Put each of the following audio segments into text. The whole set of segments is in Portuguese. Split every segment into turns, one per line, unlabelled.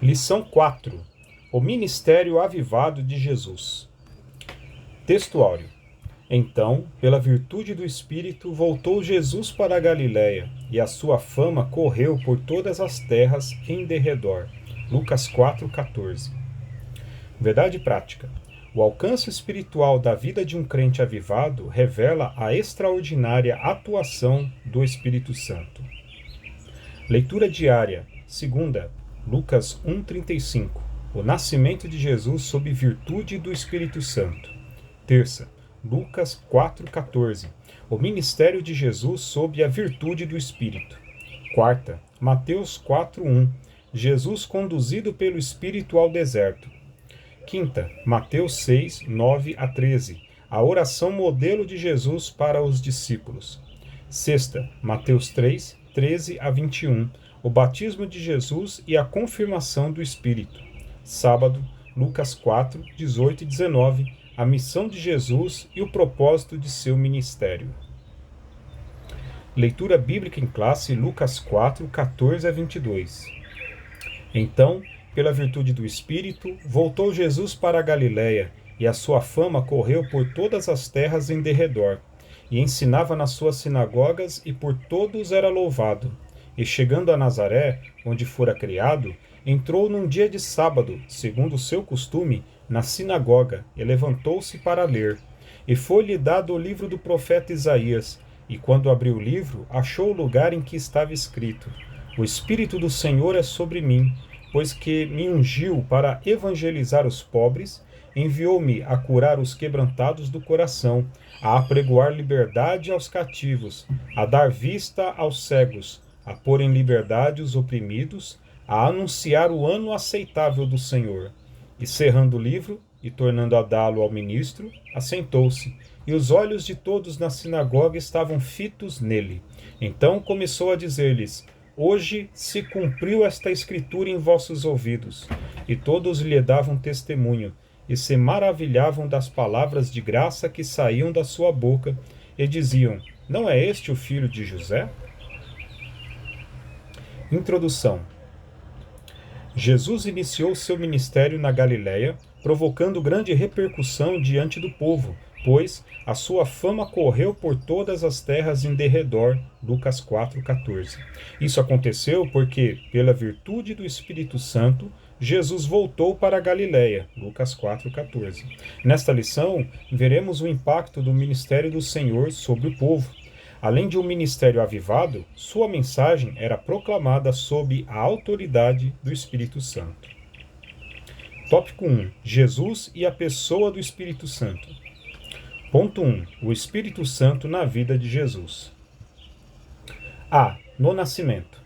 Lição 4. O ministério avivado de Jesus. Textuário. Então, pela virtude do Espírito, voltou Jesus para a Galiléia, e a sua fama correu por todas as terras em derredor. Lucas 4,14. Verdade prática. O alcance espiritual da vida de um crente avivado revela a extraordinária atuação do Espírito Santo. Leitura diária. Segunda, Lucas 1,35. O nascimento de Jesus sob virtude do Espírito Santo. Terça, Lucas 4,14. O ministério de Jesus sob a virtude do Espírito. Quarta, Mateus 4,1. Jesus conduzido pelo Espírito ao deserto. Quinta, Mateus 6, 9 a 13. A oração modelo de Jesus para os discípulos. Sexta, Mateus 3, 13 a 21. O batismo de Jesus e a confirmação do Espírito. Sábado, Lucas 4, 18 e 19. A missão de Jesus e o propósito de seu ministério. Leitura bíblica em classe, Lucas 4, 14 a 22. Então, pela virtude do Espírito, voltou Jesus para a Galiléia, e a sua fama correu por todas as terras em derredor, e ensinava nas suas sinagogas, e por todos era louvado. E chegando a Nazaré, onde fora criado, entrou num dia de sábado, segundo o seu costume, na sinagoga, e levantou-se para ler. E foi-lhe dado o livro do profeta Isaías, e quando abriu o livro, achou o lugar em que estava escrito: O Espírito do Senhor é sobre mim, pois que me ungiu para evangelizar os pobres, enviou-me a curar os quebrantados do coração, a apregoar liberdade aos cativos, a dar vista aos cegos, a pôr em liberdade os oprimidos, a anunciar o ano aceitável do Senhor. E cerrando o livro, e tornando a dá-lo ao ministro, assentou-se, e os olhos de todos na sinagoga estavam fitos nele. Então começou a dizer-lhes: Hoje se cumpriu esta escritura em vossos ouvidos. E todos lhe davam testemunho, e se maravilhavam das palavras de graça que saíam da sua boca, e diziam: Não é este o filho de José? Introdução. Jesus iniciou seu ministério na Galiléia, provocando grande repercussão diante do povo, pois a sua fama correu por todas as terras em derredor. Lucas 4,14. Isso aconteceu porque, pela virtude do Espírito Santo, Jesus voltou para a Galiléia. Lucas 4,14. Nesta lição, veremos o impacto do ministério do Senhor sobre o povo. Além de um ministério avivado, sua mensagem era proclamada sob a autoridade do Espírito Santo. Tópico 1. Jesus e a pessoa do Espírito Santo. Ponto 1. O Espírito Santo na vida de Jesus. A. No nascimento.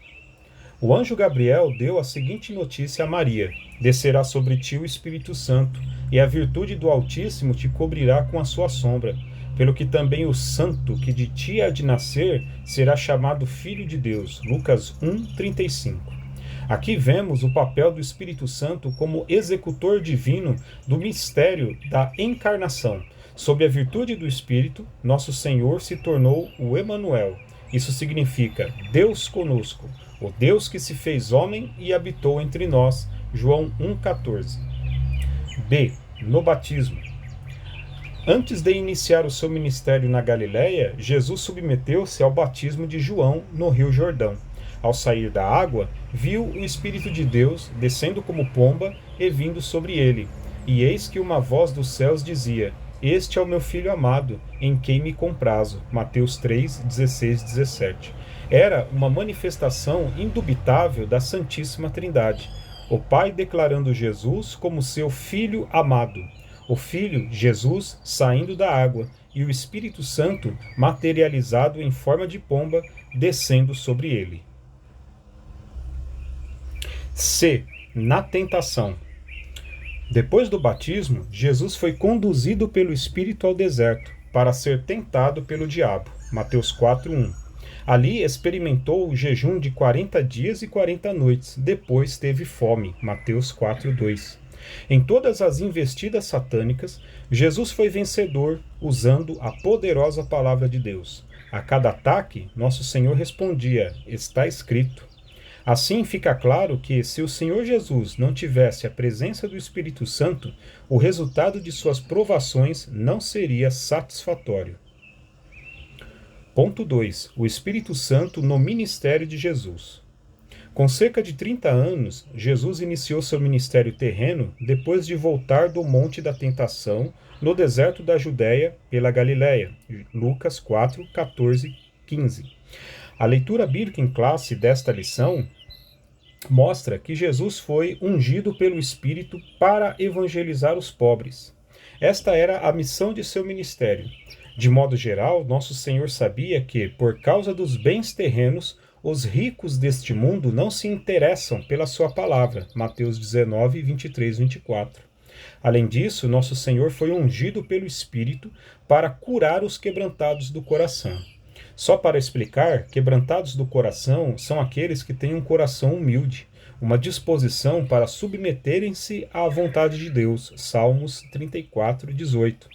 O anjo Gabriel deu a seguinte notícia a Maria: Descerá sobre ti o Espírito Santo, e a virtude do Altíssimo te cobrirá com a sua sombra. Pelo que também o santo que de ti há de nascer será chamado Filho de Deus. Lucas 1,35. Aqui vemos o papel do Espírito Santo como executor divino do mistério da encarnação. Sob a virtude do Espírito, nosso Senhor se tornou o Emanuel. Isso significa Deus conosco, o Deus que se fez homem e habitou entre nós. João 1,14. B. No batismo. Antes de iniciar o seu ministério na Galiléia, Jesus submeteu-se ao batismo de João no Rio Jordão. Ao sair da água, viu o Espírito de Deus descendo como pomba e vindo sobre ele. E eis que uma voz dos céus dizia: Este é o meu Filho amado, em quem me comprazo. Mateus 3, 16, 17. Era uma manifestação indubitável da Santíssima Trindade. O Pai declarando Jesus como seu Filho amado. O Filho, Jesus, saindo da água, e o Espírito Santo, materializado em forma de pomba, descendo sobre ele. C. Na tentação. Depois do batismo, Jesus foi conduzido pelo Espírito ao deserto, para ser tentado pelo diabo. Mateus 4:1. Ali experimentou o jejum de 40 dias e 40 noites, depois teve fome. Mateus 4:2. Em todas as investidas satânicas, Jesus foi vencedor, usando a poderosa palavra de Deus. A cada ataque, nosso Senhor respondia: Está escrito. Assim fica claro que, se o Senhor Jesus não tivesse a presença do Espírito Santo, o resultado de suas provações não seria satisfatório. Ponto 2. O Espírito Santo no ministério de Jesus. Com cerca de 30 anos, Jesus iniciou seu ministério terreno depois de voltar do Monte da Tentação, no deserto da Judéia, pela Galiléia. Lucas 4, 14, 15. A leitura bíblica em classe desta lição mostra que Jesus foi ungido pelo Espírito para evangelizar os pobres. Esta era a missão de seu ministério. De modo geral, nosso Senhor sabia que, por causa dos bens terrenos, os ricos deste mundo não se interessam pela sua palavra. Mateus 19, 23, 24. Além disso, nosso Senhor foi ungido pelo Espírito para curar os quebrantados do coração. Só para explicar, quebrantados do coração são aqueles que têm um coração humilde, uma disposição para submeterem-se à vontade de Deus. Salmos 34, 18.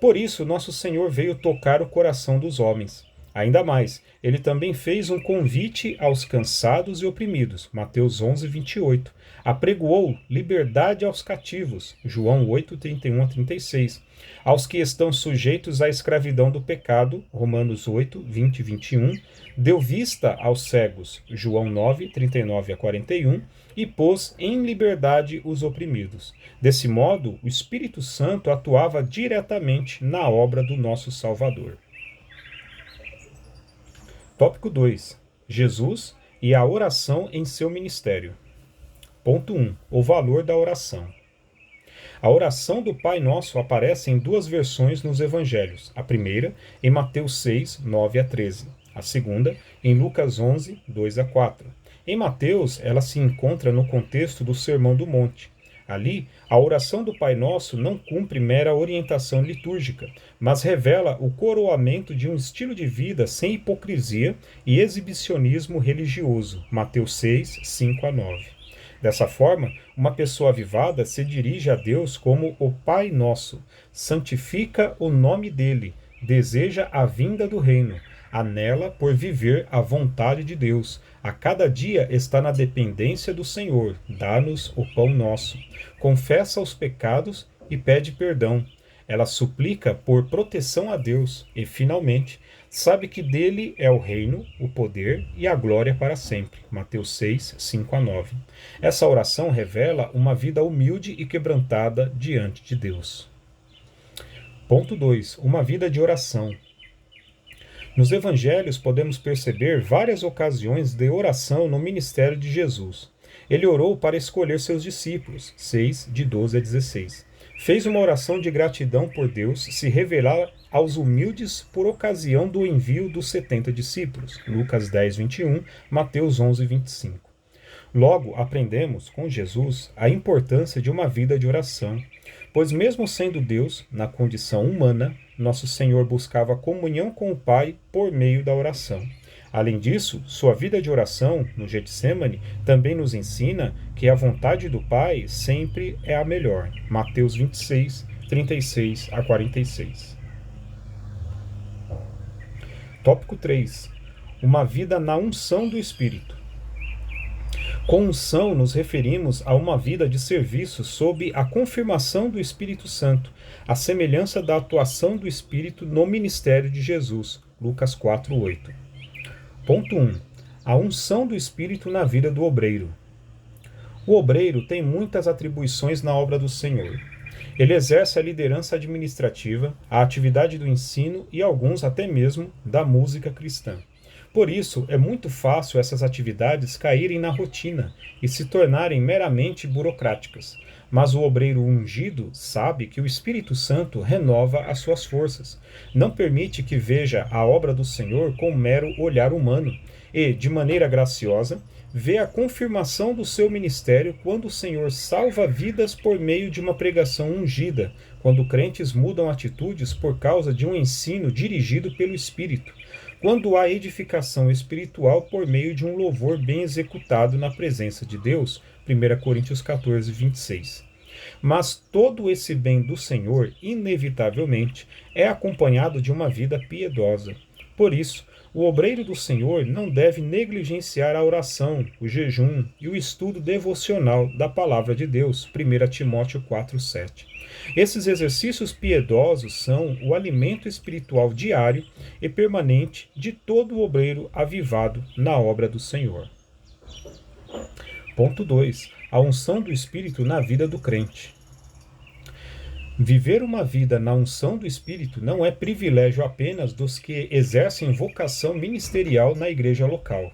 Por isso, nosso Senhor veio tocar o coração dos homens. Ainda mais, ele também fez um convite aos cansados e oprimidos. Mateus 11, 28. Apregoou liberdade aos cativos. João 8, 31 a 36. Aos que estão sujeitos à escravidão do pecado. Romanos 8, 20 e 21. Deu vista aos cegos. João 9, 39 a 41. E pôs em liberdade os oprimidos. Desse modo, o Espírito Santo atuava diretamente na obra do nosso Salvador. Tópico 2. Jesus e a oração em seu ministério. Ponto 1. O valor da oração. A oração do Pai Nosso aparece em duas versões nos Evangelhos. A primeira, em Mateus 6, 9 a 13. A segunda, em Lucas 11, 2 a 4. Em Mateus, ela se encontra no contexto do Sermão do Monte. Ali, a oração do Pai Nosso não cumpre mera orientação litúrgica, mas revela o coroamento de um estilo de vida sem hipocrisia e exibicionismo religioso. Mateus 6, 5 a 9. Dessa forma, uma pessoa avivada se dirige a Deus como o Pai Nosso, santifica o nome dele, deseja a vinda do reino, anela por viver a vontade de Deus. A cada dia está na dependência do Senhor, dá-nos o pão nosso. Confessa os pecados e pede perdão. Ela suplica por proteção a Deus e, finalmente, sabe que dele é o reino, o poder e a glória para sempre. Mateus 6, 5 a 9. Essa oração revela uma vida humilde e quebrantada diante de Deus. Ponto 2. Uma vida de oração. Nos evangelhos podemos perceber várias ocasiões de oração no ministério de Jesus. Ele orou para escolher seus discípulos, 6, de 12 a 16. Fez uma oração de gratidão por Deus se revelar aos humildes por ocasião do envio dos 70 discípulos, Lucas 10, 21, Mateus 11, 25. Logo, aprendemos com Jesus a importância de uma vida de oração, pois mesmo sendo Deus, na condição humana, nosso Senhor buscava comunhão com o Pai por meio da oração. Além disso, sua vida de oração, no Getsêmani, também nos ensina que a vontade do Pai sempre é a melhor. Mateus 26, 36 a 46. Tópico 3. Uma vida na unção do Espírito. Com unção nos referimos a uma vida de serviço sob a confirmação do Espírito Santo, a semelhança da atuação do Espírito no ministério de Jesus. Lucas 4, 8. Ponto 1. A unção do Espírito na vida do obreiro. O obreiro tem muitas atribuições na obra do Senhor. Ele exerce a liderança administrativa, a atividade do ensino e alguns até mesmo da música cristã. Por isso, é muito fácil essas atividades caírem na rotina e se tornarem meramente burocráticas. Mas o obreiro ungido sabe que o Espírito Santo renova as suas forças, não permite que veja a obra do Senhor com um mero olhar humano e, de maneira graciosa, vê a confirmação do seu ministério quando o Senhor salva vidas por meio de uma pregação ungida, quando crentes mudam atitudes por causa de um ensino dirigido pelo Espírito, quando há edificação espiritual por meio de um louvor bem executado na presença de Deus, 1 Coríntios 14, 26. Mas todo esse bem do Senhor, inevitavelmente, é acompanhado de uma vida piedosa. Por isso, O obreiro do Senhor não deve negligenciar a oração, o jejum e o estudo devocional da palavra de Deus. 1 Timóteo 4,7. Esses exercícios piedosos são o alimento espiritual diário e permanente de todo o obreiro avivado na obra do Senhor. Ponto 2. A unção do Espírito na vida do crente. Viver uma vida na unção do Espírito não é privilégio apenas dos que exercem vocação ministerial na igreja local.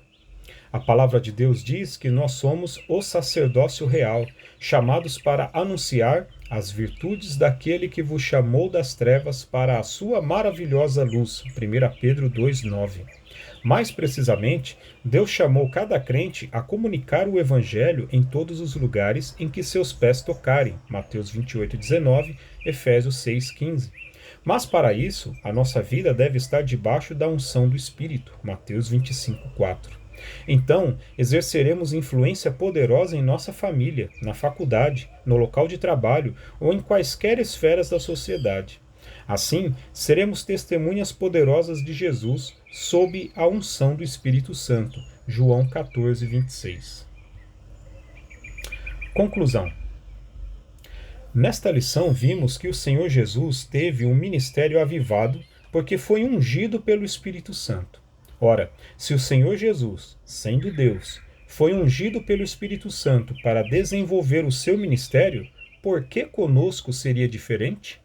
A palavra de Deus diz que nós somos o sacerdócio real, chamados para anunciar as virtudes daquele que vos chamou das trevas para a sua maravilhosa luz. 1 Pedro 2,9. Mais precisamente, Deus chamou cada crente a comunicar o Evangelho em todos os lugares em que seus pés tocarem. Mateus 28,19, Efésios 6,15. Mas para isso, a nossa vida deve estar debaixo da unção do Espírito. Mateus 25,4. Então, exerceremos influência poderosa em nossa família, na faculdade, no local de trabalho ou em quaisquer esferas da sociedade. Assim, seremos testemunhas poderosas de Jesus sob a unção do Espírito Santo. João 14:26. Conclusão. Nesta lição vimos que o Senhor Jesus teve um ministério avivado porque foi ungido pelo Espírito Santo. Ora, se o Senhor Jesus, sendo Deus, foi ungido pelo Espírito Santo para desenvolver o seu ministério, por que conosco seria diferente?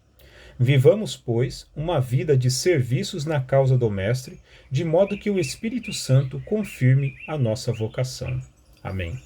Vivamos, pois, uma vida de serviços na causa do Mestre, de modo que o Espírito Santo confirme a nossa vocação. Amém.